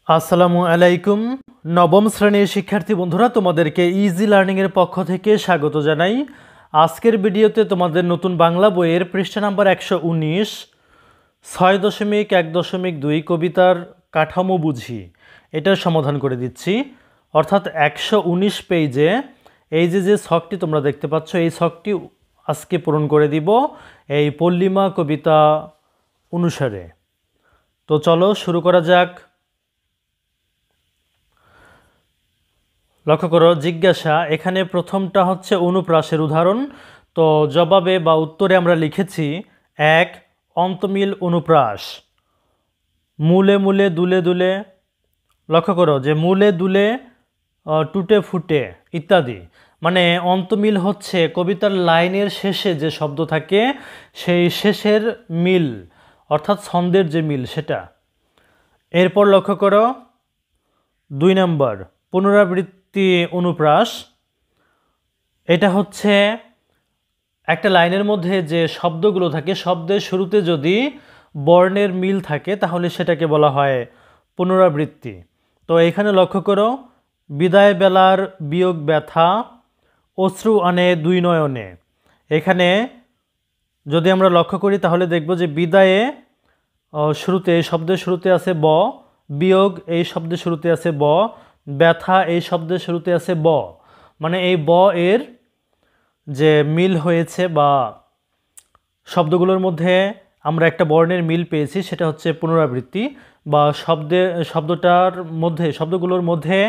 আসসালামু আলাইকুম। নবম শ্রেণীর শিক্ষার্থী বন্ধুরা, তোমাদেরকে ইজি লার্নিংয়ের পক্ষ থেকে স্বাগত জানাই। আজকের ভিডিওতে তোমাদের নতুন বাংলা বইয়ের পৃষ্ঠা নাম্বার 119 6.1.2 কবিতার কাঠামো বুঝি এটার সমাধান করে দিচ্ছি। অর্থাৎ 119 পেজে এই যে ছকটি তোমরা দেখতে পাচ্ছ, এই ছকটি আজকে পূরণ করে দিব এই পল্লিমা কবিতা অনুসারে। তো চলো শুরু করা যাক। লক্ষ্য করো, জিজ্ঞাসা এখানে প্রথমটা হচ্ছে অনুপ্রাসের উদাহরণ। তো জবাবে বা উত্তরে আমরা লিখেছি 1 অন্তমিল অনুপ্রাস। মূলে মূলে দুলে দুলে, লক্ষ্য করো যে মূলে দুলে টুটে ফুটে ইত্যাদি, মানে অন্তমিল হচ্ছে কবিতার লাইনের শেষে যে শব্দ থাকে সেই শেষের মিল, অর্থাৎ ছন্দের যে মিল সেটা। এরপর লক্ষ্য করো 2 নম্বর পুনরাবৃত্তি অনুপ্রাস। এটা হচ্ছে একটা লাইনের মধ্যে যে শব্দগুলো থাকে, শব্দের শুরুতে যদি বর্ণের মিল থাকে তাহলে সেটাকে বলা হয় পুনরাবৃত্তি। তো এখানে লক্ষ্য করো, বিদায় বেলার বিয়োগ ব্যথা অশ্রু আনে দুই নয়নে। এখানে যদি আমরা লক্ষ্য করি তাহলে দেখব যে বিদায়ে শুরুতে, এই শব্দের শুরুতে আছে ব, বিয়োগ এই শব্দের শুরুতে আছে ব, ব্যথা এই শব্দের শুরুতে আছে ব, মানে এই ব এর যে মিল হয়েছে বা শব্দগুলোর মধ্যে আমরা একটা বর্ণের মিল পেয়েছি সেটা হচ্ছে পুনরাবৃত্তি, বা শব্দগুলোর মধ্যে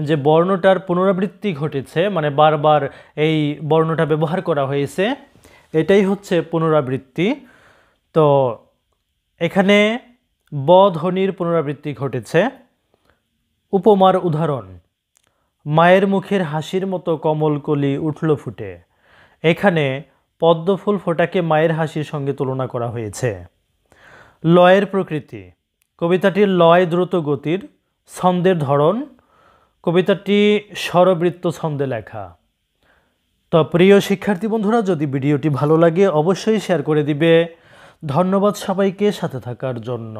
যে বর্ণটার পুনরাবৃত্তি ঘটেছে, মানে বারবার এই বর্ণটা ব্যবহার করা হয়েছে, এটাই হচ্ছে পুনরাবৃত্তি। তো এখানে ব ধ্বনির পুনরাবৃত্তি ঘটেছে। উপমার উদাহরণ, মায়ের মুখের হাসির মতো কমল কলি উঠল ফুটে। এখানে পদ্মফুল ফোটাকে মায়ের হাসির সঙ্গে তুলনা করা হয়েছে। লয়ের প্রকৃতি, কবিতাটির লয় দ্রুত গতির, ছন্দের ধরন, কবিতাটি স্বরবৃত্ত ছন্দে লেখা। তো প্রিয় শিক্ষার্থী বন্ধুরা, যদি ভিডিওটি ভালো লাগে অবশ্যই শেয়ার করে দিবে। ধন্যবাদ সবাইকে সাথে থাকার জন্য।